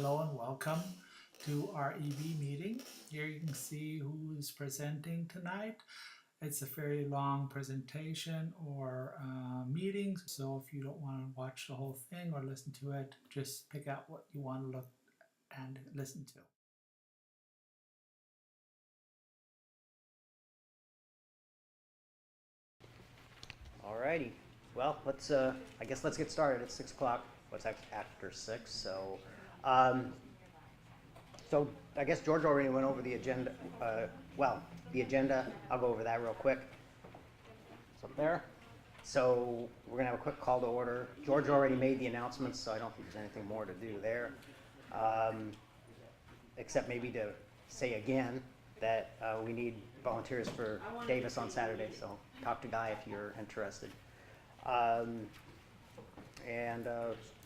Hello and welcome to our EV meeting. Here you can see who is presenting tonight. It's a fairly long presentation or meeting, so if you don't want to watch the whole thing or listen to it, just pick out what you want to look and listen to. Alrighty, well, let's I guess let's get started. It's 6 o'clock. What's after 6? So I guess George already went over the agenda. The agenda. I'll go over that real quick. It's up there. So we're gonna have a quick call to order. George already made the announcements, so I don't think there's anything more to do there, except maybe to say again that we need volunteers for Davis on Saturday, so talk to Guy if you're interested.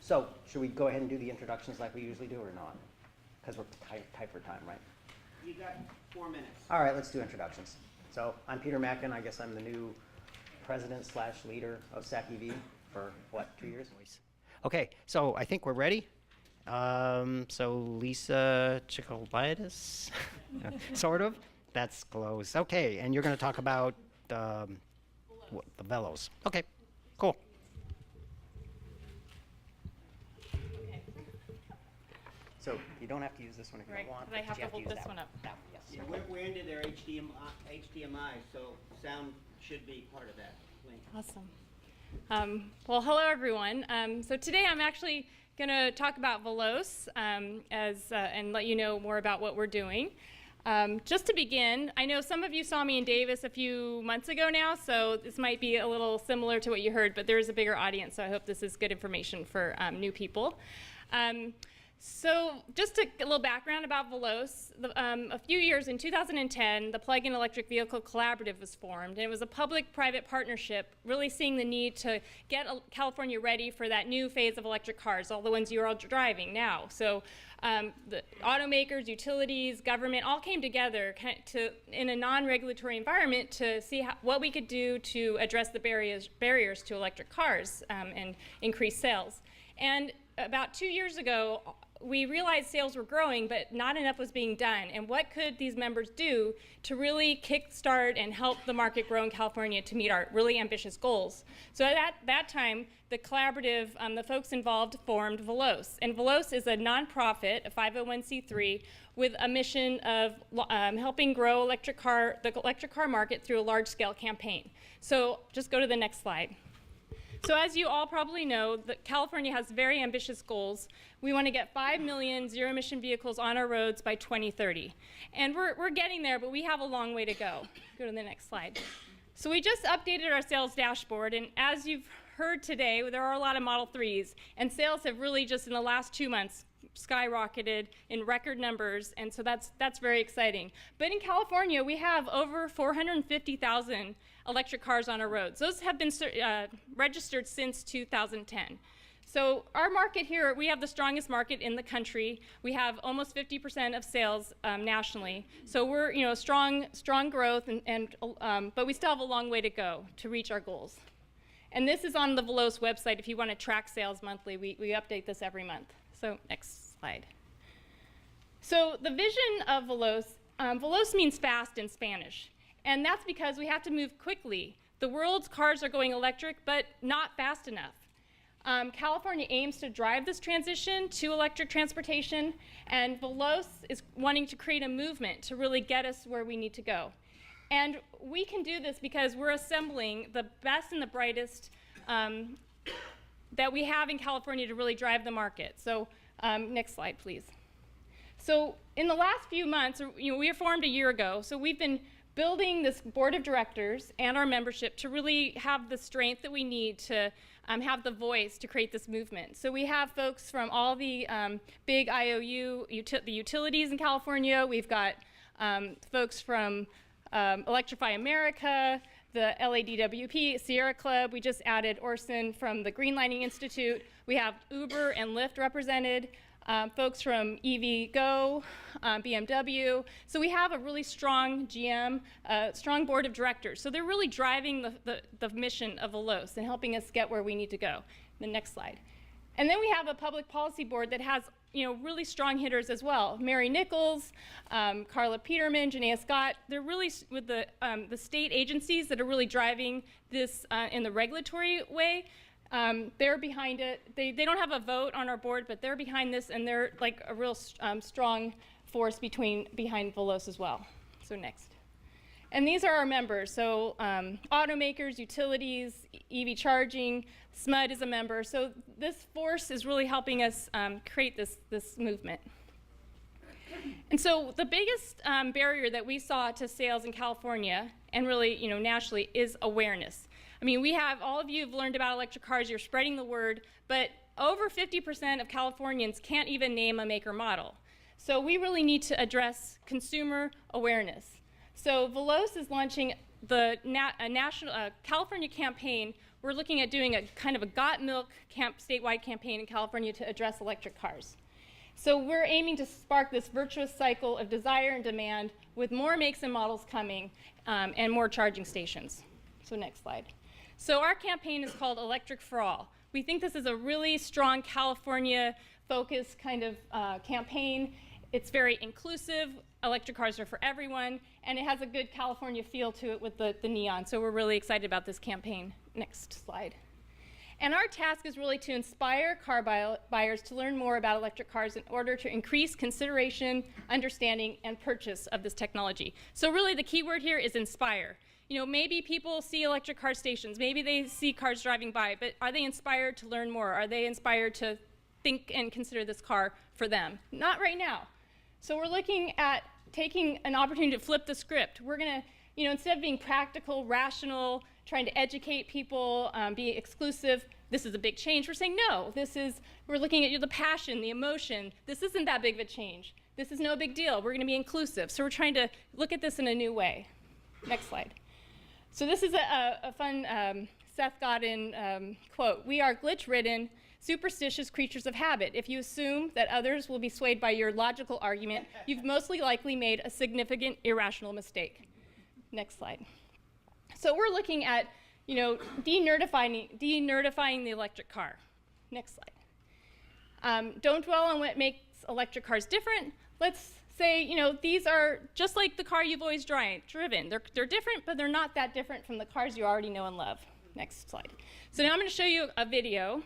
So should we go ahead and do the introductions like we usually do or not? Because we're tight for time, right? You got 4 minutes. All right, let's do introductions. So I'm Peter Mackin. I guess I'm the new president/leader of SacEVA for, what, 2 years? Okay, so I think we're ready. So Lisa Chilidakis, sort of. That's close. Okay, and you're going to talk about the Veloz. Okay, cool. Okay. So you don't have to use this one if you Right, don't want. but I have to hold use this that one up. That one, yes. Yeah, we're into their HDMI, so sound should be part of that link. Awesome. Well, hello everyone. So today I'm actually going to talk about Veloz and let you know more about what we're doing. Just to begin, I know some of you saw me in Davis a few months ago now, so this might be a little similar to what you heard, but there is a bigger audience, so I hope this is good information for new people. So just a little background about Veloz. A few years, in 2010, the Plug-in Electric Vehicle Collaborative was formed, and it was a public-private partnership really seeing the need to get California ready for that new phase of electric cars, all the ones you're all driving now. So the automakers, utilities, government all came together in a non-regulatory environment to see what we could do to address the barriers to electric cars and increase sales. And about 2 years ago, we realized sales were growing, but not enough was being done. And what could these members do to really kickstart and help the market grow in California to meet our really ambitious goals? So at that time, the collaborative, the folks involved formed Veloz. And Veloz is a nonprofit, a 501c3, with a mission of helping grow the electric car market through a large-scale campaign. So just go to the next slide. So as you all probably know, California has very ambitious goals. We want to get 5 million zero-emission vehicles on our roads by 2030. And we're getting there, but we have a long way to go. Go to the next slide. So we just updated our sales dashboard, and as you've heard today, there are a lot of Model 3s, and sales have really just in the last 2 months skyrocketed in record numbers, and so that's very exciting. But in California, we have over 450,000 electric cars on our roads. Those have been registered since 2010. So our market here, we have the strongest market in the country. We have almost 50% of sales nationally. So we're strong growth, but we still have a long way to go to reach our goals. And this is on the Veloz website if you want to track sales monthly. We update this every month. So next slide. So the vision of Veloz, Veloz means fast in Spanish. And that's because we have to move quickly. The world's cars are going electric, but not fast enough. California aims to drive this transition to electric transportation, and Veloz is wanting to create a movement to really get us where we need to go. And we can do this because we're assembling the best and the brightest that we have in California to really drive the market. So next slide, please. So in the last few months, we were formed a year ago, so we've been building this board of directors and our membership to really have the strength that we need to have the voice to create this movement. So we have folks from all the big IOU, the utilities in California. We've got folks from Electrify America, the LADWP, Sierra Club. We just added Orson from the Green Lighting Institute. We have Uber and Lyft represented. Folks from EVgo, BMW. So we have a really strong GM, strong board of directors. So they're really driving the mission of Veloz and helping us get where we need to go. The next slide. And then we have a public policy board that has really strong hitters as well. Mary Nichols, Carla Peterman, Janaea Scott. They're really with the state agencies that are really driving this in the regulatory way. They're behind it. They don't have a vote on our board, but they're behind this, and they're like a real strong force behind Veloz as well. So next. And these are our members. So automakers, utilities, EV charging, SMUD is a member. So this force is really helping us create this movement. And so the biggest barrier that we saw to sales in California, and really nationally, is awareness. I mean, all of you have learned about electric cars, you're spreading the word, but over 50% of Californians can't even name a make or model. So we really need to address consumer awareness. So Veloz is launching a national California campaign. We're looking at doing a kind of a Got Milk statewide campaign in California to address electric cars. So we're aiming to spark this virtuous cycle of desire and demand with more makes and models coming and more charging stations. So next slide. So our campaign is called Electric for All. We think this is a really strong California-focused kind of campaign. It's very inclusive. Electric cars are for everyone, and it has a good California feel to it with the neon. So we're really excited about this campaign. Next slide. And our task is really to inspire car buyers to learn more about electric cars in order to increase consideration, understanding, and purchase of this technology. So really the key word here is inspire. Maybe people see electric car stations, maybe they see cars driving by, but are they inspired to learn more? Are they inspired to think and consider this car for them? Not right now. So we're looking at taking an opportunity to flip the script. We're going to, instead of being practical, rational, trying to educate people, be exclusive, this is a big change. We're saying, no, we're looking at the passion, the emotion. This isn't that big of a change. This is no big deal. We're going to be inclusive. So we're trying to look at this in a new way. Next slide. So this is a fun Seth Godin quote. We are glitch-ridden, superstitious creatures of habit. If you assume that others will be swayed by your logical argument, you've mostly likely made a significant irrational mistake. Next slide. So we're looking at, denerdifying the electric car. Next slide. Don't dwell on what makes electric cars different. Let's say, these are just like the car you've always driven. They're different, but they're not that different from the cars you already know and love. Next slide. So now I'm going to show you a video.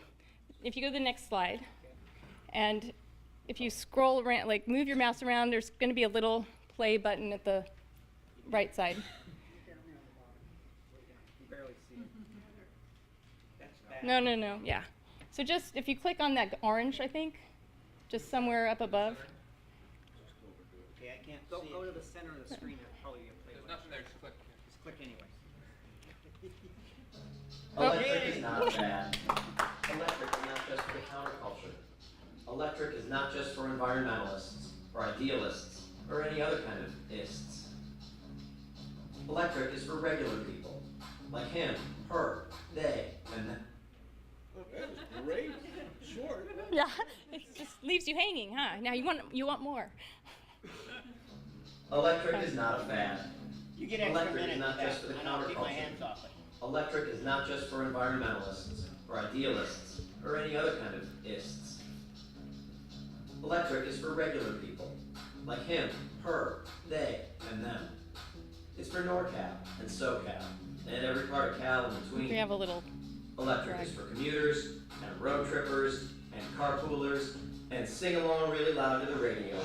If you go to the next slide, and if you scroll around, move your mouse around, there's going to be a little play button at the right side. No, yeah. So just, if you click on that orange, I think, just somewhere up above. Okay, I can't see Go it. to the center of the screen. Probably There's nothing there, just click. Just click anyway. Electric is not bad. Electric is not just for the counterculture. Electric is not just for environmentalists, or idealists, or any other kind of ists. Electric is for regular people, like him, her, they, and them. Great. Short. Yeah, it just leaves you hanging, huh? Now you want more. Electric is not a fad. You get extra Electric is minutes not back, just for the and I'll keep my counterculture. hands off it. Electric is not just for environmentalists, or idealists, or any other kind of ists. Electric is for regular people, like him, her, they, and them. It's for NorCal and SoCal, and every part of Cal in between. We have a little. Electric is for commuters, and road trippers, and carpoolers, and sing along really loud to the radioers.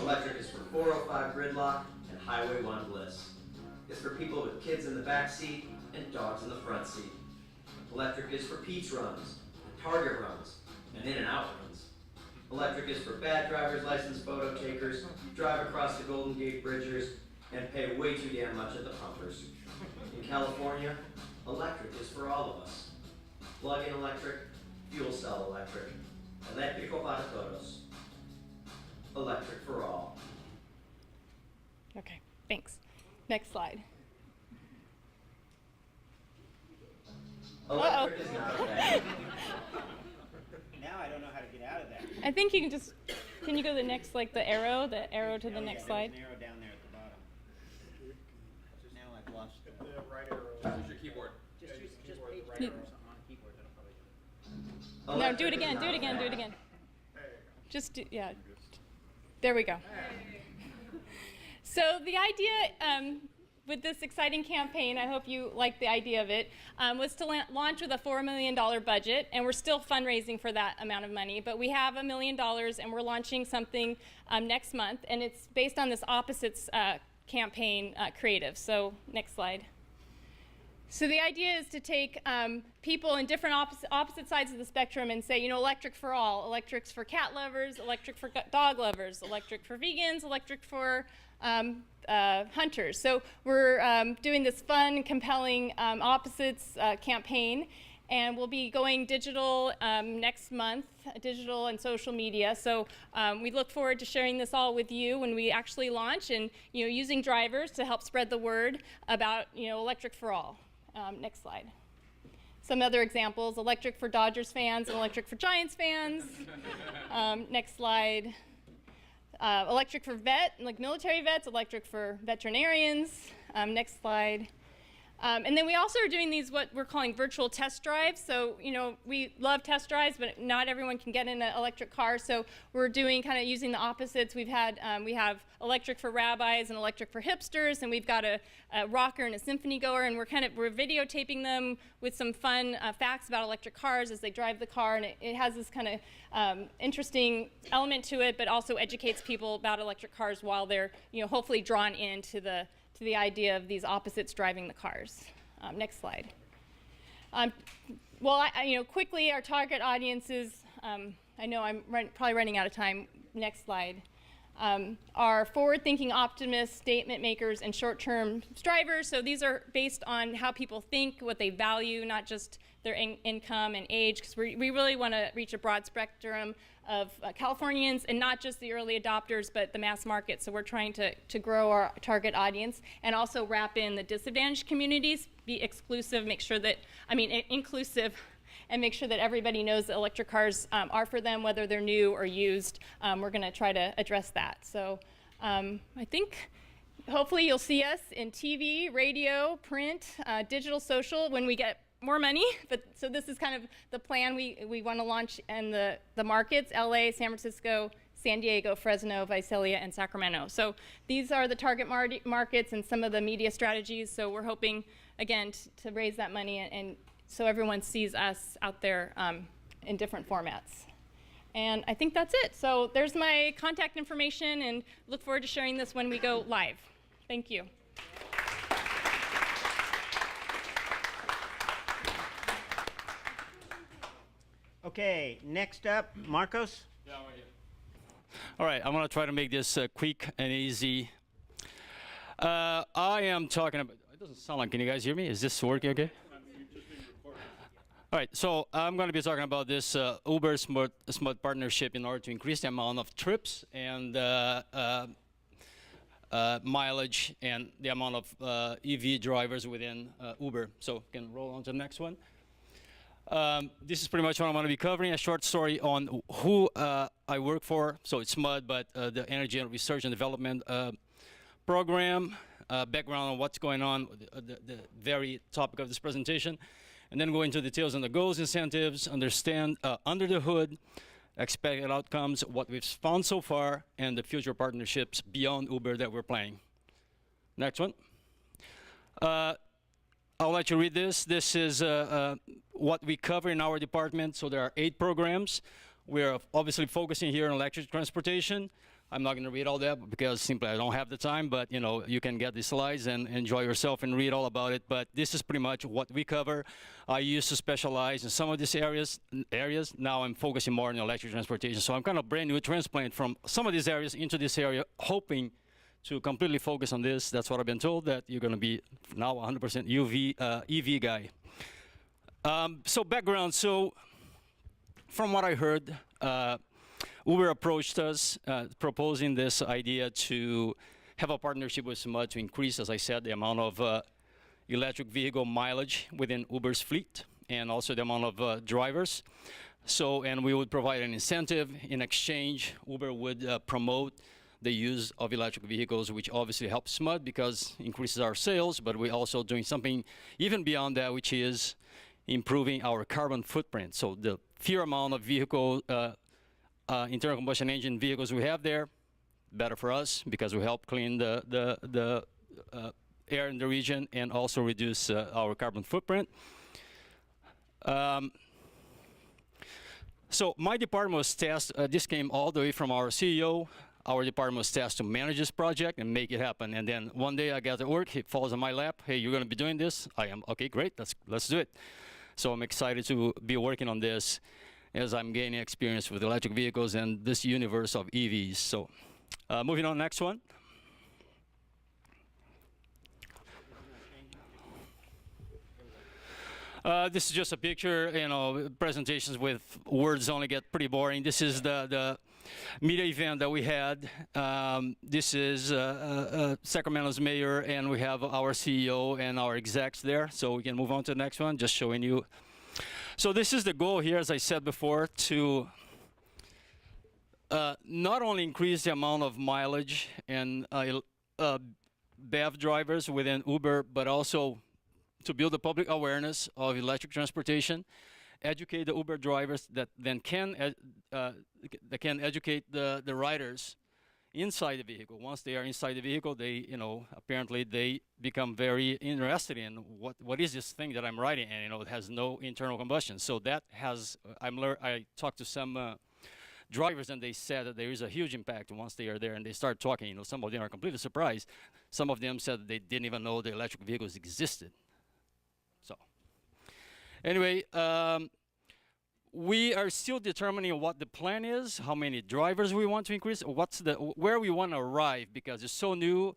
Electric is for 405 gridlock and Highway 1 bliss. It's for people with kids in the back seat and dogs in the front seat. Electric is for Pete's runs, and Target runs, and In-N-Out runs. Electric is for bad driver's license photo takers, drive across the Golden Gate Bridgers, and pay way too damn much at the pumpers. In California, electric is for all of us. Plug-in electric, fuel cell electric, eléctrico para todos. Electric for all. Okay, thanks. Next slide. Electric is not bad. Now I don't know how to get out of that. I think you can you go to the next, the arrow to the next slide? There's an arrow down there at the bottom. Now I've lost it. The right arrow. Just use your keyboard. Just page Yeah. arrows on the keyboard. That'll probably do it. No, do it again, do it again, do it again. Just, yeah. There we go. So the idea with this exciting campaign, I hope you like the idea of it, was to launch with a $4 million budget, and we're still fundraising for that amount of money, but we have $1 million, and we're launching something next month, and it's based on this opposites campaign creative. So next slide. So the idea is to take people in different opposite sides of the spectrum and say, you know, electric for all, electrics for cat lovers, electric for dog lovers, electric for vegans, electric for hunters. So we're doing this fun, compelling opposites campaign, and we'll be going digital next month, digital and social media. So we look forward to sharing this all with you when we actually launch, and using drivers to help spread the word about electric for all. Next slide. Some other examples: electric for Dodgers fans and electric for Giants fans. Next slide. Electric for like military vets, electric for veterinarians. Next slide. And then we also are doing these, what we're calling virtual test drives. So, we love test drives, but not everyone can get in an electric car. So we're doing kind of using the opposites. We have electric for rabbis and electric for hipsters, and we've got a rocker and a symphony goer, and we're videotaping them with some fun facts about electric cars as they drive the car, and it has this kind of interesting element to it, but also educates people about electric cars while they're, hopefully drawn into the idea of these opposites driving the cars. Next slide. Quickly, our target audiences, I know I'm probably running out of time. Next slide. Are forward-thinking optimists, statement makers, and short-term strivers. So these are based on how people think, what they value, not just their income and age, because we really want to reach a broad spectrum of Californians, and not just the early adopters, but the mass market. So we're trying to grow our target audience and also wrap in the disadvantaged communities, be exclusive, inclusive, and make sure that everybody knows that electric cars are for them, whether they're new or used. We're going to try to address that. So I think hopefully you'll see us in TV, radio, print, digital, social when we get more money. But so this is kind of the plan. We want to launch in the markets: LA, San Francisco, San Diego, Fresno, Visalia, and Sacramento. So these are the target markets and some of the media strategies. So we're hoping, again, to raise that money and so everyone sees us out there in different formats. And I think that's it. So there's my contact information, and look forward to sharing this when we go live. Thank you. Okay, next up, Marcos. Yeah, right here. All right, I'm going to try to make this quick and easy. I am talking about, it doesn't sound like, can you guys hear me? Is this working okay? All right, so I'm going to be talking about this Uber SMUD partnership in order to increase the amount of trips and mileage and the amount of EV drivers within Uber. So can roll on to the next one. This is pretty much what I'm going to be covering, a short story on who I work for. So it's SMUD, but the Energy and Research and Development Program, background on what's going on, the very topic of this presentation, and then go into details on the goals, incentives, understand under the hood, expected outcomes, what we've found so far, and the future partnerships beyond Uber that we're planning. Next one. I'll let you read this. This is what we cover in our department. So there are 8 programs. We're obviously focusing here on electric transportation. I'm not going to read all that because simply I don't have the time, but you can get the slides and enjoy yourself and read all about it. But this is pretty much what we cover. I used to specialize in some of these areas. Now I'm focusing more on electric transportation. So I'm kind of brand new transplant from some of these areas into this area, hoping to completely focus on this. That's what I've been told, that you're going to be now 100% EV guy. So background. So from what I heard, Uber approached us proposing this idea to have a partnership with SMUD to increase, as I said, the amount of electric vehicle mileage within Uber's fleet and also the amount of drivers. So, and we would provide an incentive. In exchange, Uber would promote the use of electric vehicles, which obviously helps SMUD because it increases our sales, but we're also doing something even beyond that, which is improving our carbon footprint. So the fewer amount of vehicle, internal combustion engine vehicles we have there, better for us because we help clean the air in the region and also reduce our carbon footprint. So my department was tasked, this came all the way from our CEO. Our department was tasked to manage this project and make it happen. And then one day I got to work, it falls on my lap. Hey, you're going to be doing this? I am. Okay, great. Let's do it. So I'm excited to be working on this as I'm gaining experience with electric vehicles and this universe of EVs. So moving on, next one. This is just a picture. You know, presentations with words only get pretty boring. This is the media event that we had. This is Sacramento's mayor, and we have our CEO and our execs there. So we can move on to the next one, just showing you. So this is the goal here, as I said before, to not only increase the amount of mileage and BEV drivers within Uber, but also to build the public awareness of electric transportation, educate the Uber drivers that then can educate the riders inside the vehicle. Once they are inside the vehicle, they, you know, apparently they become very interested in what is this thing that I'm riding, and, you know, it has no internal combustion. So that has, I talked to some drivers, and they said that there is a huge impact once they are there and they start talking. You know, some of them are completely surprised. Some of them said that they didn't even know the electric vehicles existed. So anyway, we are still determining what the plan is, how many drivers we want to increase, where we want to arrive, because it's so new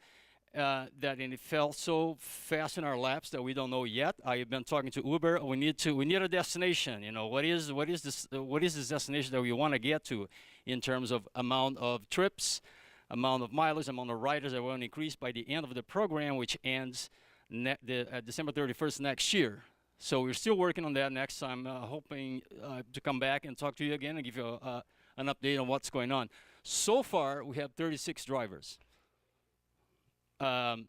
that it fell so fast in our laps that we don't know yet. I've been talking to Uber. We need a destination. You know, what is this destination that we want to get to in terms of amount of trips, amount of mileage, amount of riders that we want to increase by the end of the program, which ends December 31st next year. So we're still working on that. Next time, hoping to come back and talk to you again and give you an update on what's going on. So far, we have 36 drivers. But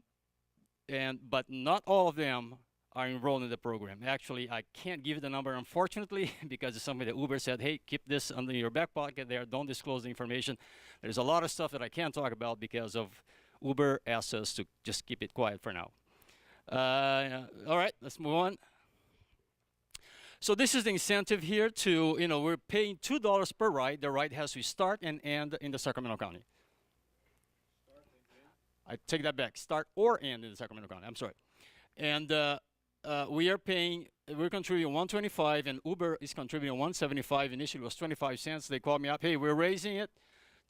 not all of them are enrolled in the program. Actually, I can't give you the number, unfortunately, because it's something that Uber said, hey, keep this under your back pocket there. Don't disclose the information. There's a lot of stuff that I can't talk about because of Uber asked us to just keep it quiet for now. All right, let's move on. So this is the incentive here to, you know, we're paying $2 per ride. The ride has to start and end in the Sacramento County. I take that back. Start or end in the Sacramento County. I'm sorry. And we're contributing $125, and Uber is contributing $175. Initially, it was 25 cents. They called me up. Hey, we're raising it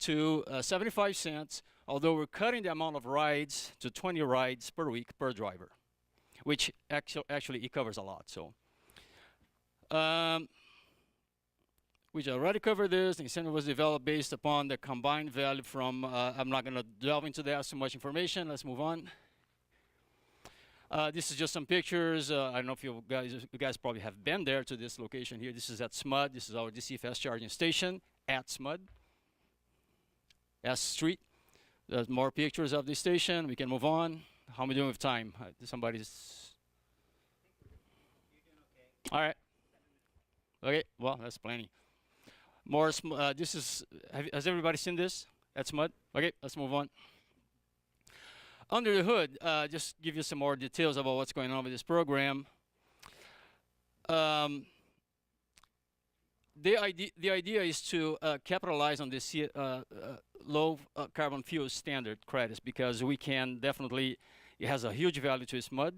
to 75 cents, although we're cutting the amount of rides to 20 rides per week per driver, which actually it covers a lot. So, which I already covered this. The incentive was developed based upon the combined value from, I'm not going to delve into that, so much information. Let's move on. This is just some pictures. I don't know if you guys probably have been there to this location here. This is at SMUD. This is our DC fast charging station at SMUD. S Street. There's more pictures of the station. We can move on. How am I doing with time? Somebody's... All right. Okay, well, that's plenty. More, this is, has everybody seen this? That's SMUD? Okay, let's move on. Under the hood, just give you some more details about what's going on with this program. The idea is to capitalize on this low carbon fuel standard credits, because we can definitely, it has a huge value to SMUD.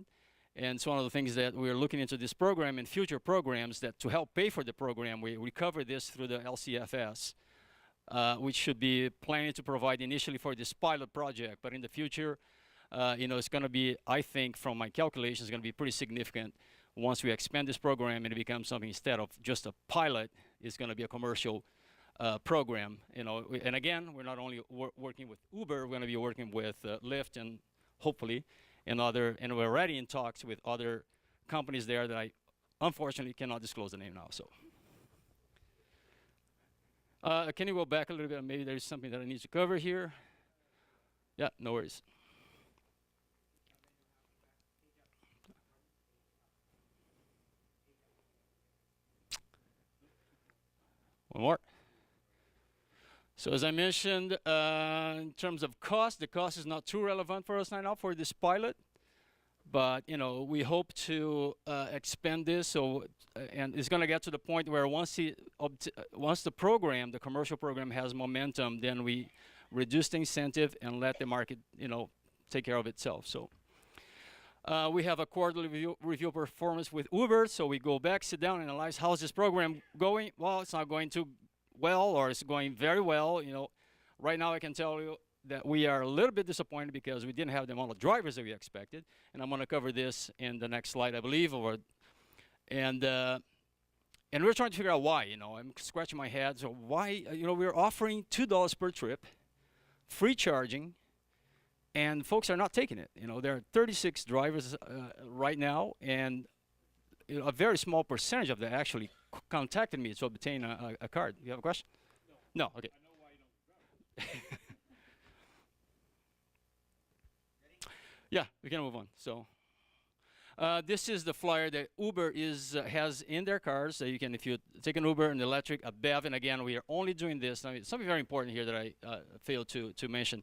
And it's one of the things that we're looking into this program and future programs that to help pay for the program, we recover this through the LCFS, which should be planning to provide initially for this pilot project. But in the future, you know, it's going to be, I think, from my calculations, it's going to be pretty significant once we expand this program and it becomes something instead of just a pilot, it's going to be a commercial program. You know, and again, we're not only working with Uber, we're going to be working with Lyft and hopefully and we're already in talks with other companies there that I unfortunately cannot disclose the name now. So, can you go back a little bit? Maybe there's something that I need to cover here. Yeah, no worries. One more. So as I mentioned, in terms of cost, the cost is not too relevant for us right now for this pilot. But we hope to expand this. So, and it's going to get to the point where once the program, the commercial program, has momentum, then we reduce the incentive and let the market, take care of itself. So, we have a quarterly review performance with Uber. So we go back, sit down, and analyze how's this program going. Well, it's not going too well, or it's going very well. Right now I can tell you that we are a little bit disappointed because we didn't have the amount of drivers that we expected. And I'm going to cover this in the next slide, I believe. And we're trying to figure out why. I'm scratching my head. So why? We're offering $2 per trip, free charging, and folks are not taking it. There are 36 drivers right now, and a very small percentage of them actually contacted me to obtain a card. You have a question? No. Okay. I know why you don't drive. Yeah, we can move on. So this is the flyer that Uber has in their cars. So you can, if you take an Uber, an electric, a BEV, and again, we are only doing this. I mean, something very important here that I failed to mention.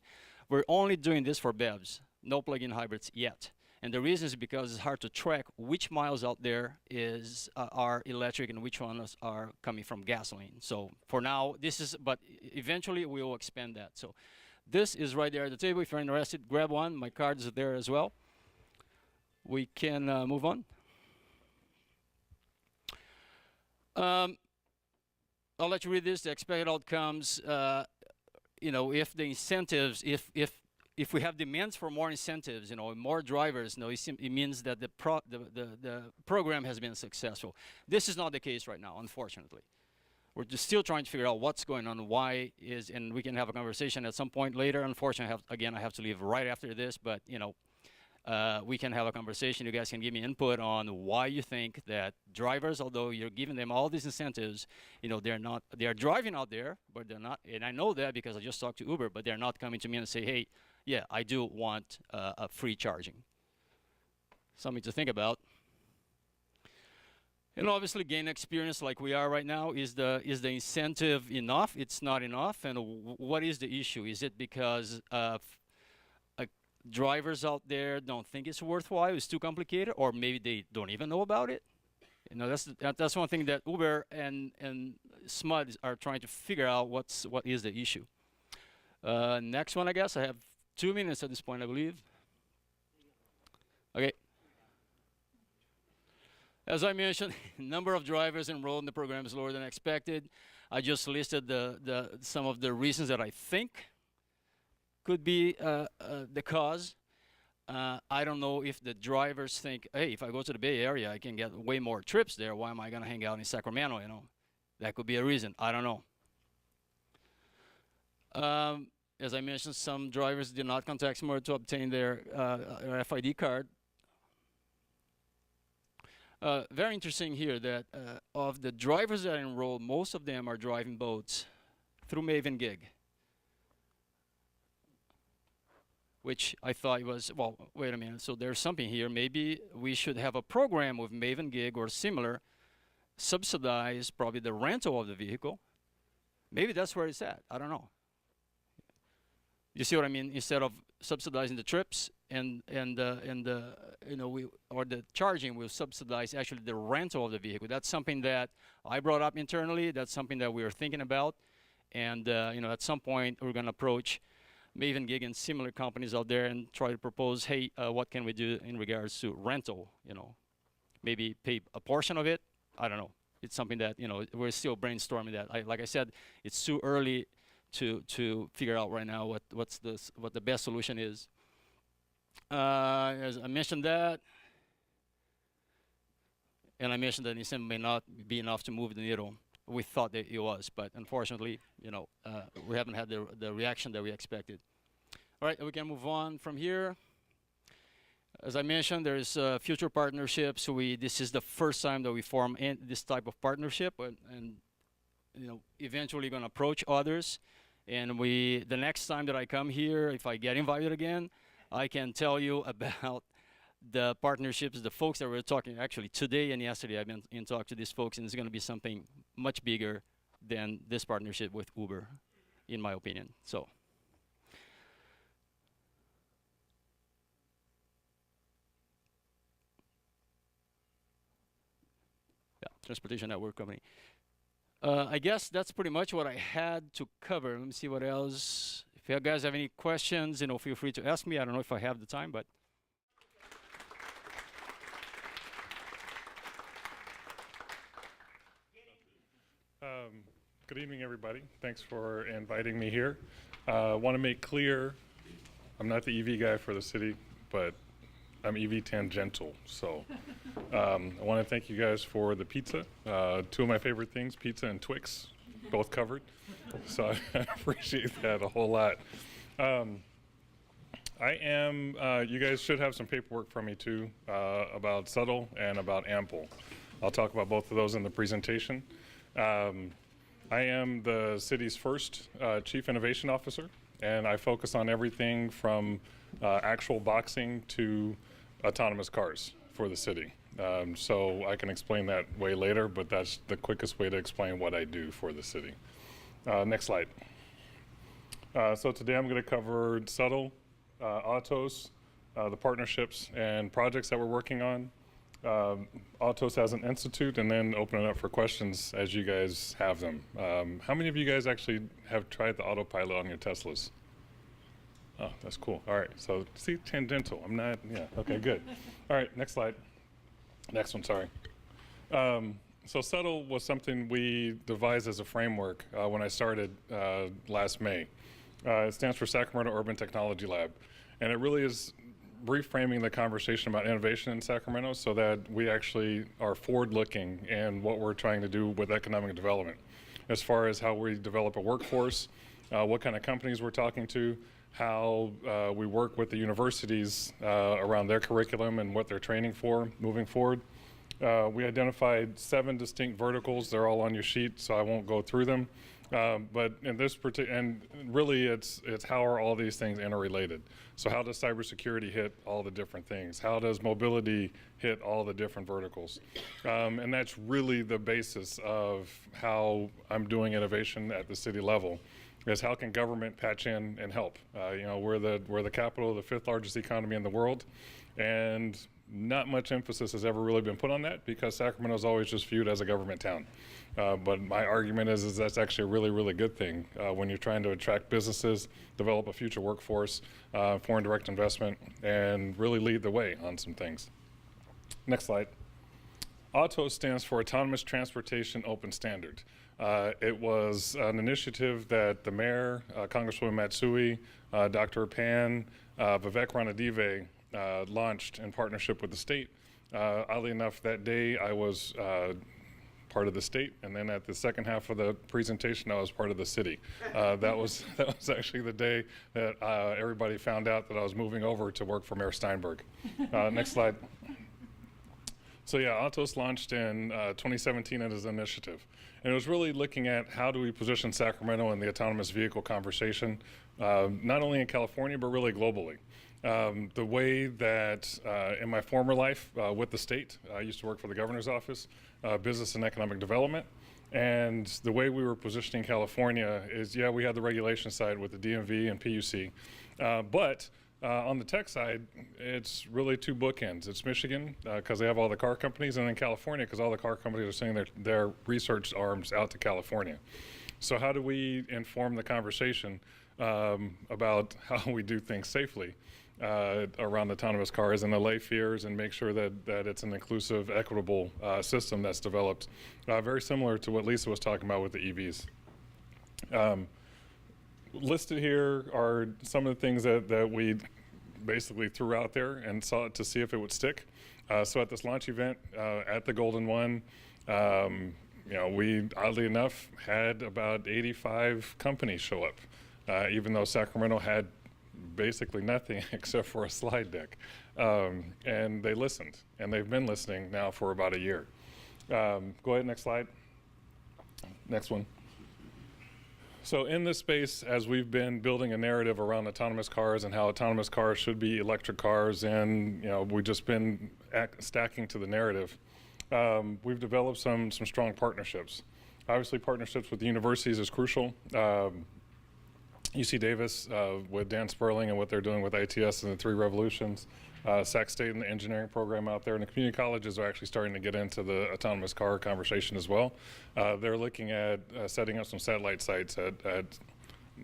We're only doing this for BEVs, no plug-in hybrids yet. And the reason is because it's hard to track which miles out there are electric and which ones are coming from gasoline. So for now, but eventually we will expand that. So this is right there at the table. If you're interested, grab one. My card is there as well. We can move on. I'll let you read this. The expected outcomes, if the incentives, if we have demands for more incentives, more drivers, it means that the program has been successful. This is not the case right now, unfortunately. We're just still trying to figure out what's going on, and we can have a conversation at some point later. Unfortunately, I have to leave right after this, but we can have a conversation. You guys can give me input on why you think that drivers, although you're giving them all these incentives, they're driving out there, but they're not, and I know that because I just talked to Uber, but they're not coming to me and say, hey, yeah, I do want a free charging. Something to think about. And obviously, gain experience like we are right now. Is the incentive enough? It's not enough. And what is the issue? Is it because drivers out there don't think it's worthwhile? It's too complicated, or maybe they don't even know about it? That's one thing that Uber and SMUD are trying to figure out. What is the issue? Next one, I guess. I have 2 minutes at this point, I believe. Okay. As I mentioned, number of drivers enrolled in the program is lower than expected. I just listed some of the reasons that I think could be the cause. I don't know if the drivers think, hey, if I go to the Bay Area, I can get way more trips there. Why am I going to hang out in Sacramento? That could be a reason. I don't know. As I mentioned, some drivers did not contact SMUD to obtain their RFID card. Very interesting here that of the drivers that enrolled, most of them are driving boats through Maven Gig, which I thought was, well, wait a minute, so there's something here. Maybe we should have a program with Maven Gig or similar, subsidize probably the rental of the vehicle. Maybe that's where it's at. I don't know. You see what I mean? Instead of subsidizing the trips and the charging, will subsidize actually the rental of the vehicle. That's something that I brought up internally. That's something that we are thinking about, and at some point we're going to approach Maven Gig and similar companies out there and try to propose, hey, what can we do in regards to rental? Maybe pay a portion of it. I don't know. It's something that we're still brainstorming that. Like I said, it's too early to figure out right now what the best solution is. As I mentioned that, and I mentioned that incentive may not be enough to move the needle. We thought that it was, but unfortunately, we haven't had the reaction that we expected. All right, we can move on from here. As I mentioned, there's future partnerships. This is the first time that we form this type of partnership, and eventually going to approach others. And the next time that I come here, if I get invited again, I can tell you about the partnerships, the folks that we're talking. Actually, today and yesterday, I've been in talk to these folks, and it's going to be something much bigger than this partnership with Uber, in my opinion. So. Yeah, transportation network company. I guess that's pretty much what I had to cover. Let me see what else. If you guys have any questions, feel free to ask me. I don't know if I have the time, but. Good evening, everybody. Thanks for inviting me here. Want to make clear, I'm not the EV guy for the city, but I'm EV tangential. So I want to thank you guys for the pizza. Two of my favorite things, pizza and Twix, both covered. So I appreciate that a whole lot. You guys should have some paperwork from me too, about subtle and about ample. I'll talk about both of those in the presentation. I am the city's first Chief Innovation Officer, and I focus on everything from actual boxing to autonomous cars for the city. So I can explain that way later, but that's the quickest way to explain what I do for the city. Next slide. So today I'm going to cover subtle, Autos, the partnerships and projects that we're working on. Autos as an institute, and then open it up for questions as you guys have them. How many of you guys actually have tried the autopilot on your Teslas? Oh, that's cool. All right, so see, tangential. I'm not, yeah, okay, good. All right, next slide. Next one, sorry. So subtle was something we devised as a framework when I started last May. It stands for Sacramento Urban Technology Lab, and it really is reframing the conversation about innovation in Sacramento so that we actually are forward-looking in what we're trying to do with economic development, as far as how we develop a workforce, what kind of companies we're talking to, how we work with the universities around their curriculum and what they're training for moving forward. We identified 7 distinct verticals. They're all on your sheet, so I won't go through them. But in this particular, and really it's how are all these things interrelated? So how does cybersecurity hit all the different things? How does mobility hit all the different verticals? And that's really the basis of how I'm doing innovation at the city level, is how can government patch in and help? We're the capital of the 5th largest economy in the world, and not much emphasis has ever really been put on that because Sacramento is always just viewed as a government town. But my argument is that's actually a really, really good thing when you're trying to attract businesses, develop a future workforce, foreign direct investment, and really lead the way on some things. Next slide. AUTOS stands for Autonomous Transportation Open Standard. It was an initiative that the mayor, Congresswoman Matsui, Dr. Pan, Vivek Ranadive launched in partnership with the state. Oddly enough, that day I was part of the state, and then at the second half of the presentation, I was part of the city. That was actually the day that everybody found out that I was moving over to work for Mayor Steinberg. Next slide. So yeah, Autos launched in 2017 as an initiative, and it was really looking at how do we position Sacramento in the autonomous vehicle conversation, not only in California but really globally. The way that in my former life with the state, I used to work for the governor's office, business and economic development, and the way we were positioning California is, yeah, we had the regulation side with the DMV and PUC, but on the tech side, it's really 2 bookends. It's Michigan, because they have all the car companies, and then California, because all the car companies are sending their research arms out to California. So how do we inform the conversation about how we do things safely around autonomous cars and allay fears and make sure that it's an inclusive, equitable system that's developed, very similar to what Lisa was talking about with the EVs. Listed here are some of the things that we basically threw out there and saw to see if it would stick. So at this launch event at the Golden One, we oddly enough had about 85 companies show up, even though Sacramento had basically nothing except for a slide deck. And they listened, and they've been listening now for about a year. Go ahead, next slide. Next one. So in this space, as we've been building a narrative around autonomous cars and how autonomous cars should be electric cars, and we've just been stacking to the narrative, we've developed some strong partnerships. Obviously, partnerships with the universities is crucial. UC Davis with Dan Sperling and what they're doing with ITS and the 3 revolutions. Sac State and the engineering program out there, and the community colleges are actually starting to get into the autonomous car conversation as well. They're looking at setting up some satellite sites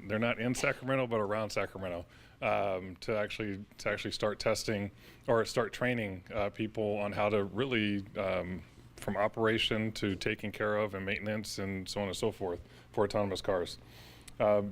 they're not in Sacramento, but around Sacramento, to actually start testing or start training people on how to really, from operation to taking care of and maintenance and so on and so forth for autonomous cars.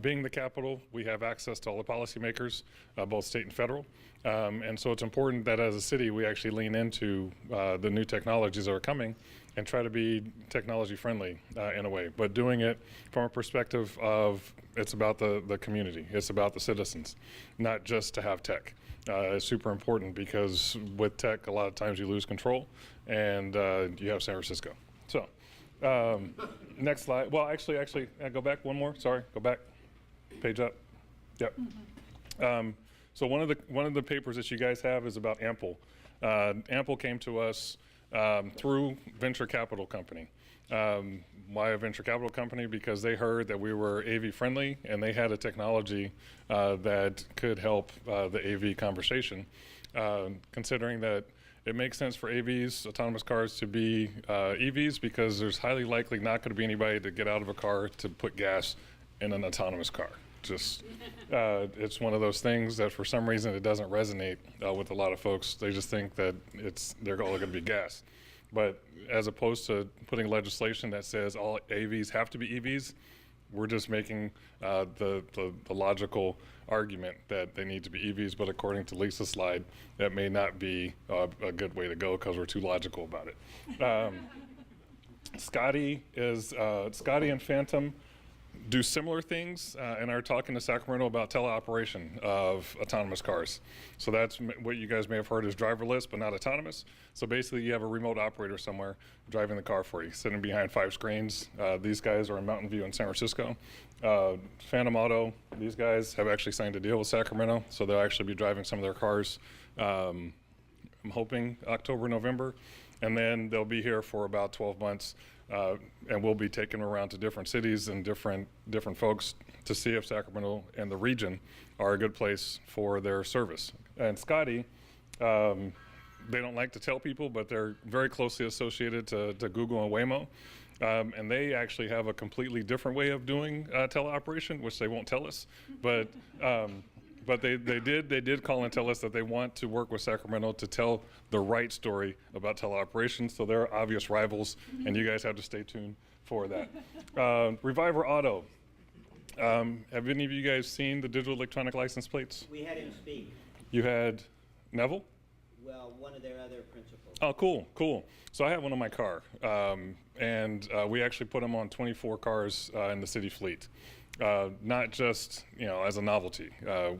Being the capital, we have access to all the policymakers, both state and federal. And so it's important that as a city, we actually lean into the new technologies that are coming and try to be technology friendly in a way, but doing it from a perspective of it's about the community, it's about the citizens, not just to have tech. It's super important because with tech, a lot of times you lose control and you have San Francisco. So. Next slide. Well, actually, go back one more. Sorry, go back. Page up. Yep. So one of the papers that you guys have is about Ample. Ample came to us through venture capital company. Why a venture capital company? Because they heard that we were AV friendly and they had a technology that could help the AV conversation. Considering that it makes sense for AVs, autonomous cars, to be EVs because there's highly likely not going to be anybody to get out of a car to put gas in an autonomous car. Just, it's one of those things that for some reason it doesn't resonate with a lot of folks. They just think that they're all going to be gas. But as opposed to putting legislation that says all AVs have to be EVs, we're just making the logical argument that they need to be EVs, but according to Lisa's slide, that may not be a good way to go because we're too logical about it. Scotty and Phantom do similar things and are talking to Sacramento about teleoperation of autonomous cars. So that's what you guys may have heard is driverless, but not autonomous. So basically you have a remote operator somewhere driving the car for you, sitting behind 5 screens. These guys are in Mountain View in San Francisco. Phantom Auto, these guys have actually signed a deal with Sacramento, so they'll actually be driving some of their cars, I'm hoping October, November, and then they'll be here for about 12 months. And we'll be taking them around to different cities and different folks to see if Sacramento and the region are a good place for their service. And Scotty, they don't like to tell people, but they're very closely associated to Google and Waymo. And they actually have a completely different way of doing teleoperation, which they won't tell us. But they did call and tell us that they want to work with Sacramento to tell the right story about teleoperations. So they're obvious rivals, and you guys have to stay tuned for that. Reviver Auto. Have any of you guys seen the digital electronic license plates? We had him speak. You had Neville? Well, one of their other principals. Oh, cool. So I have one on my car, and we actually put them on 24 cars in the city fleet. Not just as a novelty,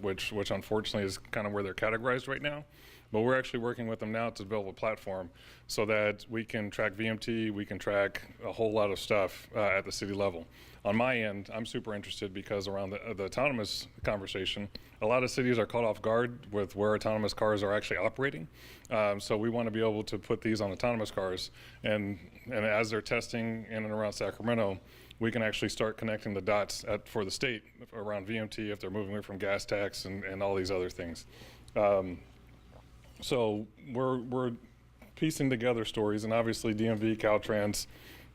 which unfortunately is kind of where they're categorized right now, but we're actually working with them now to build a platform so that we can track VMT, we can track a whole lot of stuff at the city level. On my end, I'm super interested because around the autonomous conversation, a lot of cities are caught off guard with where autonomous cars are actually operating. So we want to be able to put these on autonomous cars, and as they're testing in and around Sacramento, we can actually start connecting the dots for the state around VMT if they're moving away from gas tax and all these other things. So we're piecing together stories, and obviously DMV, Caltrans,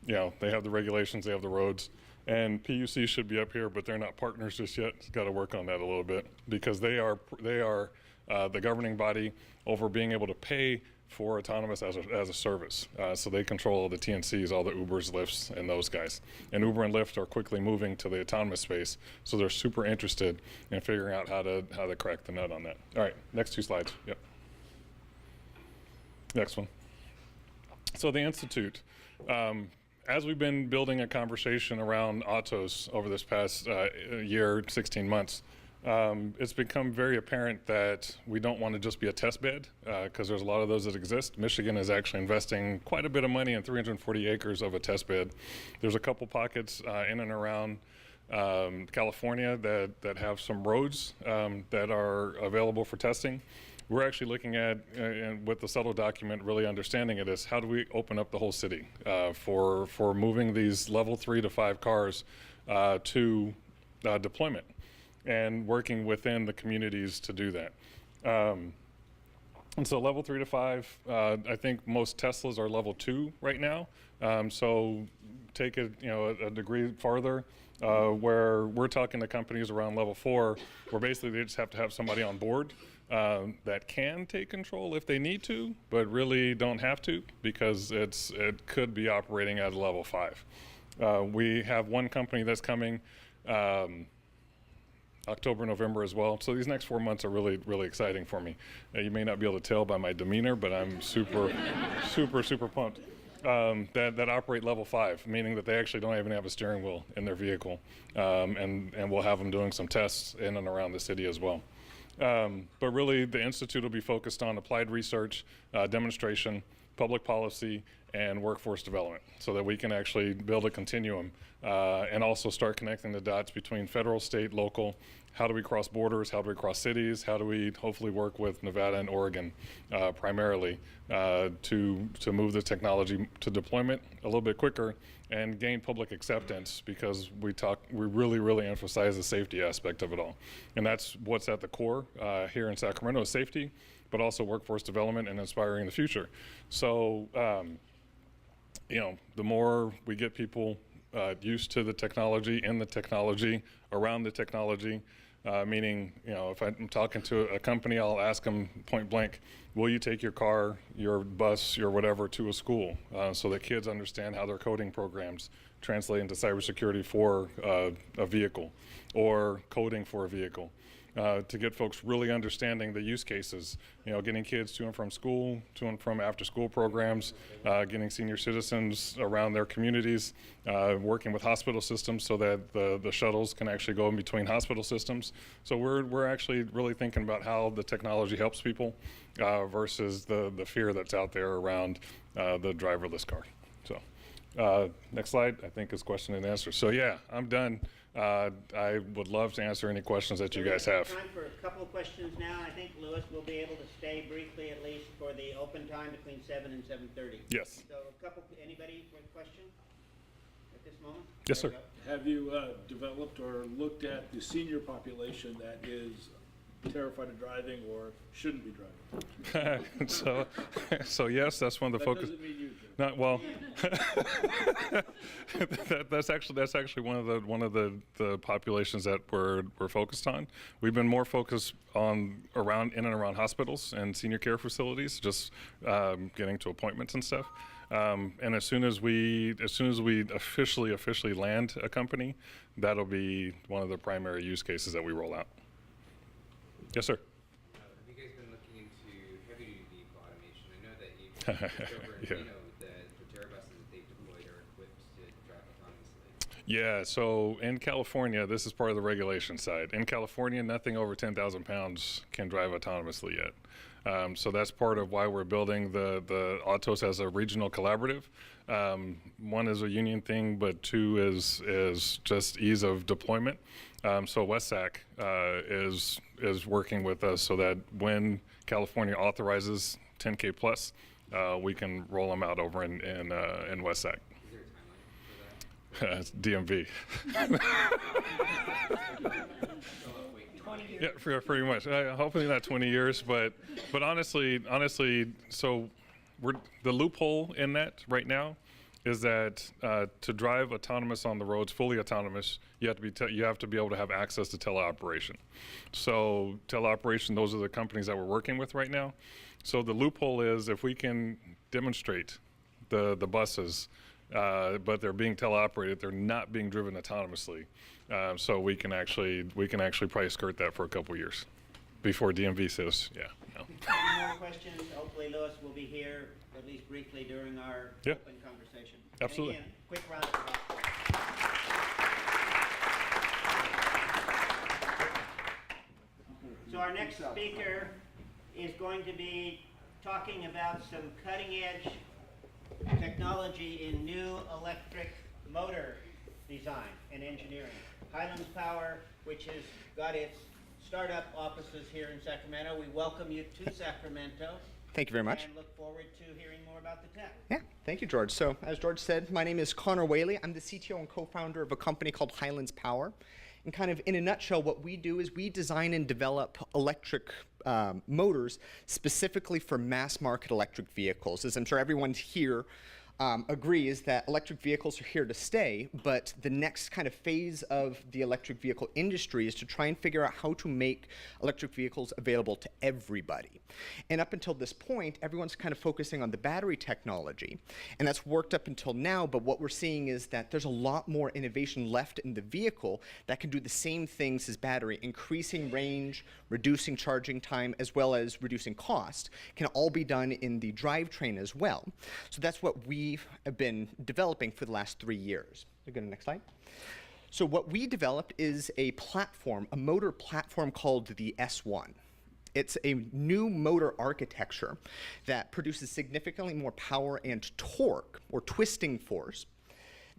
they have the regulations, they have the roads, and PUC should be up here, but they're not partners just yet. Got to work on that a little bit because they are the governing body over being able to pay for autonomous as a service. So they control all the TNCs, all the Ubers, Lyfts, and those guys. And Uber and Lyft are quickly moving to the autonomous space, so they're super interested in figuring out how to crack the nut on that. All right, next 2 slides. Yep. Next one. So the Institute. As we've been building a conversation around autos over this past year, 16 months, it's become very apparent that we don't want to just be a test bed because there's a lot of those that exist. Michigan is actually investing quite a bit of money in 340 acres of a test bed. There's a couple pockets in and around California that have some roads that are available for testing. we're actually looking at, and with the subtle document, really understanding it is how do we open up the whole city for moving these level 3 to 5 cars to deployment, and working within the communities to do that. And so level 3 to 5, I think most Teslas are level 2 right now. So take it, a degree farther, where we're talking to companies around level 4, where basically they just have to have somebody on board that can take control if they need to, but really don't have to, because it could be operating at a level 5. We have one company that's coming October, November as well. So these next 4 months are really, really exciting for me. You may not be able to tell by my demeanor, but I'm super, super pumped. That operate level 5, meaning that they actually don't even have a steering wheel in their vehicle. And we'll have them doing some tests in and around the city as well. But really, the Institute will be focused on applied research, demonstration, public policy, and workforce development, so that we can actually build a continuum and also start connecting the dots between federal, state, local. How do we cross borders? How do we cross cities? How do we hopefully work with Nevada and Oregon primarily to move the technology to deployment a little bit quicker and gain public acceptance, because we really emphasize the safety aspect of it all. And that's what's at the core here in Sacramento, is safety, but also workforce development and inspiring the future. So, the more we get people used to the technology, in the technology, around the technology, meaning, if I'm talking to a company, I'll ask them point blank, will you take your car, your bus, your whatever to a school, so that kids understand how their coding programs translate into cybersecurity for a vehicle, or coding for a vehicle. To get folks really understanding the use cases, getting kids to and from school, to and from after school programs, getting senior citizens around their communities, working with hospital systems so that the shuttles can actually go in between hospital systems. So we're actually really thinking about how the technology helps people versus the fear that's out there around the driverless car. So next slide, I think, is question and answer. So yeah, I'm done. I would love to answer any questions that you guys have. Time for a couple of questions now. I think Lewis will be able to stay briefly, at least for the open time between 7 and 7:30. Yes. So anybody with a question at this moment? Yes, sir. Have you developed or looked at the senior population that is terrified of driving or shouldn't be driving? so yes, that's one of the focus. That doesn't mean you do. Not well. that's actually one of the populations that we're focused on. We've been more focused on in and around hospitals and senior care facilities, just getting to appointments and stuff. And as soon as we officially land a company, that'll be one of the primary use cases that we roll out. Yes, sir. Have you guys been looking into heavy-duty vehicle automation? I know that you've over in Yeah. Reno, the terror buses that they've deployed are equipped to drive autonomously. Yeah, so in California, this is part of the regulation side. In California, nothing over 10,000 pounds can drive autonomously yet. So that's part of why we're building the Autos as a regional collaborative. One is a union thing, but two is just ease of deployment. So WestSac is working with us so that when California authorizes 10K plus, we can roll them out over in WestSac. Is there a timeline for that? It's DMV. 20 years. Yeah, pretty much. Hopefully not 20 years, but honestly, so the loophole in that right now is that to drive autonomous on the roads, fully autonomous, you have to be able to have access to teleoperation. So teleoperation, those are the companies that we're working with right now. So the loophole is if we can demonstrate the buses, but they're being teleoperated, they're not being driven autonomously. So we can actually probably skirt that for a couple years before DMV says, yeah. No. Any more questions? Hopefully Lewis will be here, at least briefly, during our Yeah. open conversation. Absolutely. And again, quick round of applause. So our next speaker is going to be talking about some cutting-edge technology in new electric motor design and engineering. Highlands Power, which has got its startup offices here in Sacramento. We welcome you to Sacramento. Thank you very much. And look forward to hearing more about the tech. Yeah, thank you, George. So, as George said, my name is Connor Whaley. I'm the CTO and co-founder of a company called Highlands Power. And kind of in a nutshell, what we do is we design and develop electric motors specifically for mass market electric vehicles. As I'm sure everyone here agrees that electric vehicles are here to stay, but the next kind of phase of the electric vehicle industry is to try and figure out how to make electric vehicles available to everybody. And up until this point, everyone's kind of focusing on the battery technology, and that's worked up until now, but what we're seeing is that there's a lot more innovation left in the vehicle that can do the same things as battery, increasing range, reducing charging time, as well as reducing cost, can all be done in the drivetrain as well. So that's what we have been developing for the last 3 years. So go to the next slide. So what we developed is a platform, a motor platform called the S1. It's a new motor architecture that produces significantly more power and torque, or twisting force,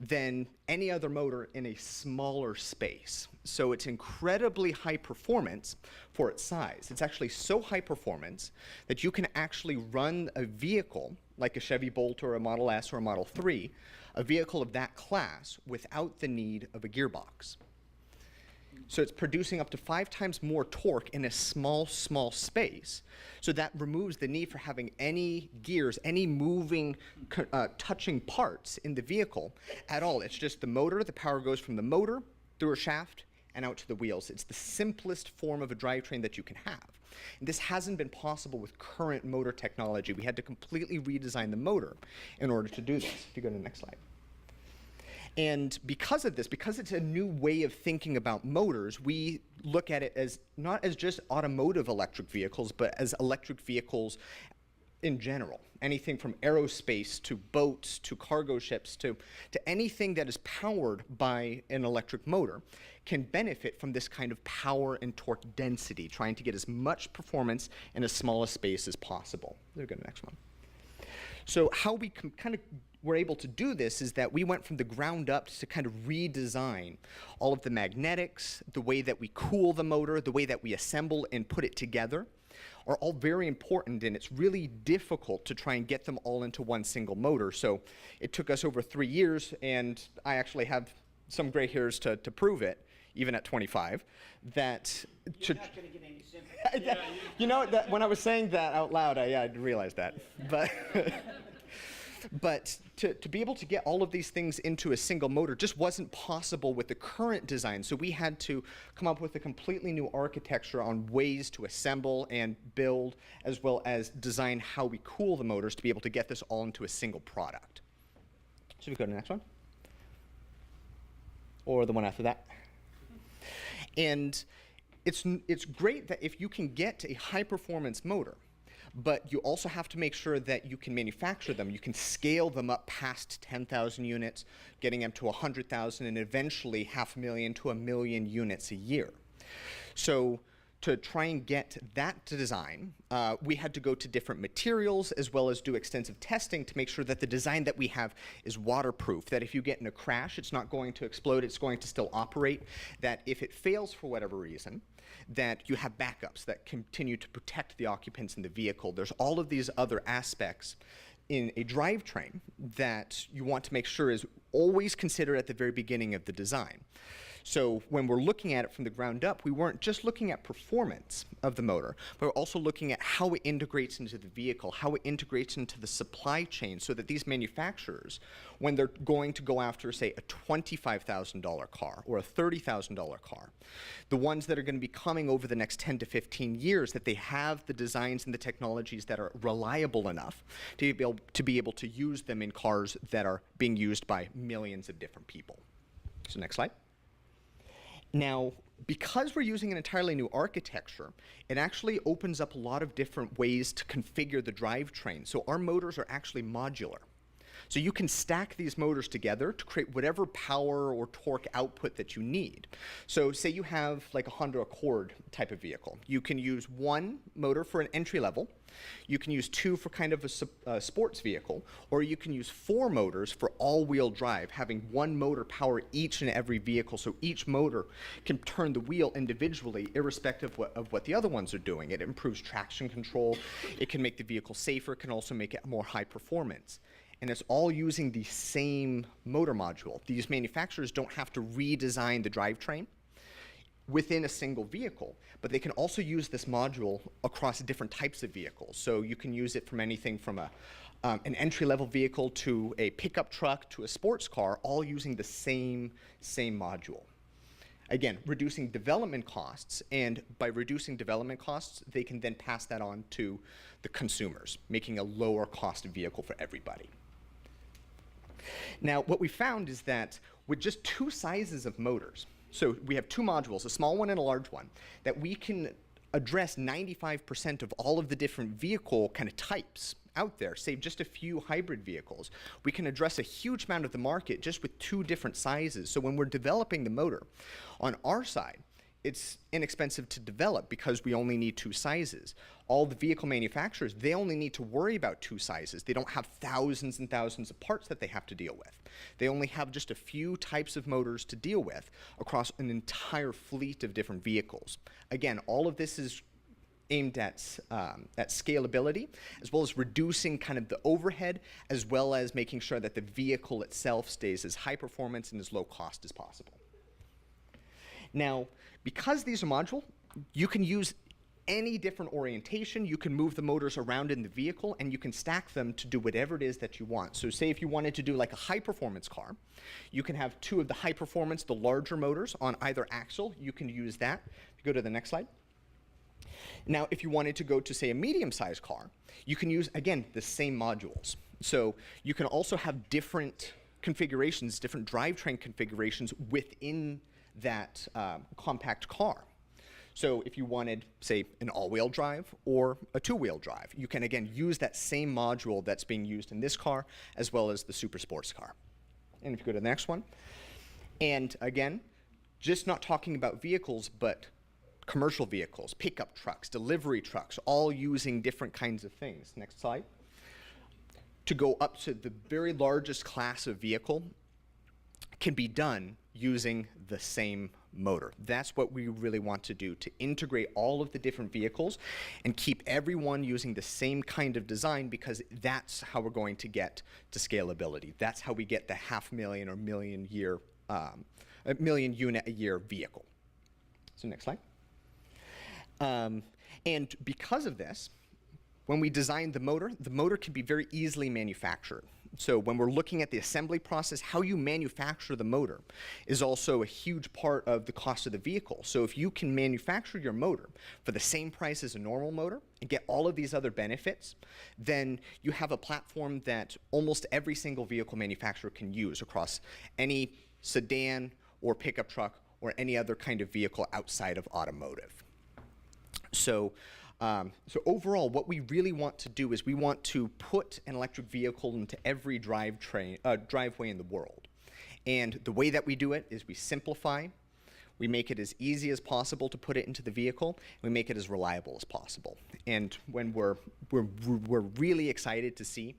than any other motor in a smaller space. So it's incredibly high performance for its size. It's actually so high performance that you can actually run a vehicle like a Chevy Bolt or a Model S or a Model 3, a vehicle of that class, without the need of a gearbox. So it's producing up to 5 times more torque in a small space. So that removes the need for having any gears, any moving, touching parts in the vehicle at all. It's just the motor. The power goes from the motor through a shaft and out to the wheels. It's the simplest form of a drivetrain that you can have. And this hasn't been possible with current motor technology. We had to completely redesign the motor in order to do this. If you go to the next slide. And because of this, because it's a new way of thinking about motors, we look at it as not as just automotive electric vehicles, but as electric vehicles in general. Anything from aerospace to boats to cargo ships to anything that is powered by an electric motor can benefit from this kind of power and torque density, trying to get as much performance in as small a space as possible. Let's go to the next one. So how we kind of were able to do this is that we went from the ground up to kind of redesign all of the magnetics, the way that we cool the motor, the way that we assemble and put it together are all very important, and it's really difficult to try and get them all into one single motor. So it took us over 3 years, and I actually have some gray hairs to prove it, even at 25, that You're not going to get any sympathy. you know, that when I was saying that out loud, I realized that. But but to be able to get all of these things into a single motor just wasn't possible with the current design. So we had to come up with a completely new architecture on ways to assemble and build, as well as design how we cool the motors to be able to get this all into a single product. Should we go to the next one? Or the one after that? And it's great that if you can get a high-performance motor, but you also have to make sure that you can manufacture them. You can scale them up past 10,000 units, getting them to 100,000, and eventually 500,000 to 1 million units a year. So to try and get that to design, we had to go to different materials as well as do extensive testing to make sure that the design that we have is waterproof, that if you get in a crash, it's not going to explode, it's going to still operate, that if it fails for whatever reason, that you have backups that continue to protect the occupants in the vehicle. There's all of these other aspects in a drivetrain that you want to make sure is always considered at the very beginning of the design. So when we're looking at it from the ground up, we weren't just looking at performance of the motor, but we're also looking at how it integrates into the vehicle, how it integrates into the supply chain, so that these manufacturers, when they're going to go after, say, a $25,000 car or a $30,000 car, the ones that are going to be coming over the next 10 to 15 years, that they have the designs and the technologies that are reliable enough to be able to use them in cars that are being used by millions of different people. So next slide. Now, because we're using an entirely new architecture, it actually opens up a lot of different ways to configure the drivetrain. So our motors are actually modular. So you can stack these motors together to create whatever power or torque output that you need. So say you have like a Honda Accord type of vehicle. You can use one motor for an entry level, you can use two for kind of a sports vehicle, or you can use 4 motors for all-wheel drive, having one motor power each and every vehicle, so each motor can turn the wheel individually, irrespective of what the other ones are doing. It improves traction control, it can make the vehicle safer, it can also make it more high performance. And it's all using the same motor module. These manufacturers don't have to redesign the drivetrain within a single vehicle, but they can also use this module across different types of vehicles. So you can use it from anything from an entry-level vehicle to a pickup truck to a sports car, all using the same module. Again, reducing development costs, and by reducing development costs, they can then pass that on to the consumers, making a lower cost vehicle for everybody. Now, what we found is that with just 2 sizes of motors, so we have 2 modules, a small one and a large one, that we can address 95% of all of the different vehicle kind of types out there, save just a few hybrid vehicles. We can address a huge amount of the market just with 2 different sizes. So when we're developing the motor, on our side, it's inexpensive to develop because we only need 2 sizes. All the vehicle manufacturers, they only need to worry about 2 sizes. They don't have thousands and thousands of parts that they have to deal with. They only have just a few types of motors to deal with across an entire fleet of different vehicles. Again, all of this is aimed at scalability, as well as reducing kind of the overhead, as well as making sure that the vehicle itself stays as high performance and as low cost as possible. Now, because these are modular, you can use any different orientation, you can move the motors around in the vehicle, and you can stack them to do whatever it is that you want. So say if you wanted to do like a high performance car, you can have 2 of the high performance, the larger motors on either axle, you can use that. If you go to the next slide. Now, if you wanted to go to, say, a medium-sized car, you can use, again, the same modules. So you can also have different configurations, different drivetrain configurations within that compact car. So if you wanted, say, an all-wheel drive or a 2-wheel drive, you can, again, use that same module that's being used in this car as well as the super sports car. And if you go to the next one. And again, just not talking about vehicles, but commercial vehicles, pickup trucks, delivery trucks, all using different kinds of things. Next slide. To go up to the very largest class of vehicle can be done using the same motor. That's what we really want to do, to integrate all of the different vehicles and keep everyone using the same kind of design, because that's how we're going to get to scalability. That's how we get the 500,000 or million unit a year vehicle. So next slide. And because of this, when we design the motor can be very easily manufactured. So when we're looking at the assembly process, how you manufacture the motor is also a huge part of the cost of the vehicle. So if you can manufacture your motor for the same price as a normal motor and get all of these other benefits, then you have a platform that almost every single vehicle manufacturer can use across any sedan or pickup truck or any other kind of vehicle outside of automotive. So overall, what we really want to do is we want to put an electric vehicle into every driveway in the world. And the way that we do it is we simplify, we make it as easy as possible to put it into the vehicle, and we make it as reliable as possible. And when we're really excited to see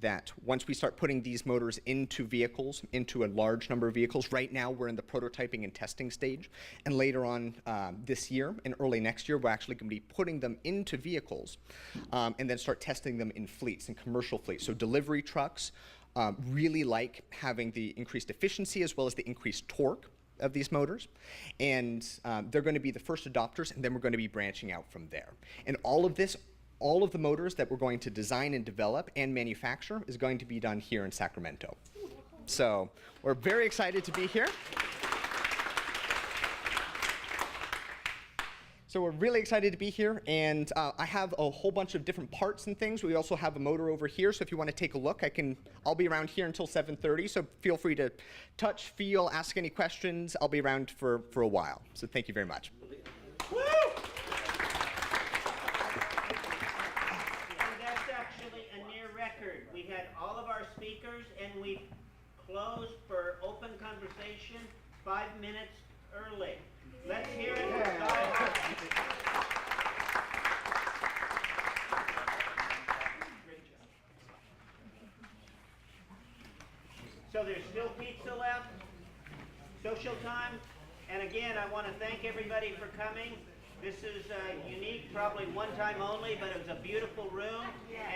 that once we start putting these motors into vehicles, into a large number of vehicles, right now we're in the prototyping and testing stage, and later on this year and early next year, we're actually going to be putting them into vehicles and then start testing them in fleets, in commercial fleets. So delivery trucks really like having the increased efficiency as well as the increased torque of these motors, and they're going to be the first adopters, and then we're going to be branching out from there. And all of the motors that we're going to design and develop and manufacture is going to be done here in Sacramento. So we're very excited to be here. So we're really excited to be here, and I have a whole bunch of different parts and things. We also have a motor over here, so if you want to take a look, I'll be around here until 7:30, so feel free to touch, feel, ask any questions. I'll be around for a while, so thank you very much. And that's actually a near record. We had all of our speakers close for open conversation 5 minutes early. Let's hear it for Kyle. So there's still pizza left, social time, and again, I want to thank everybody for coming. This is unique, probably one time only, but it was a beautiful room.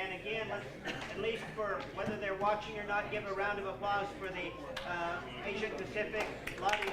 And again, let's, at least for whether they're watching or not, give a round of applause for the Asia Pacific lobby.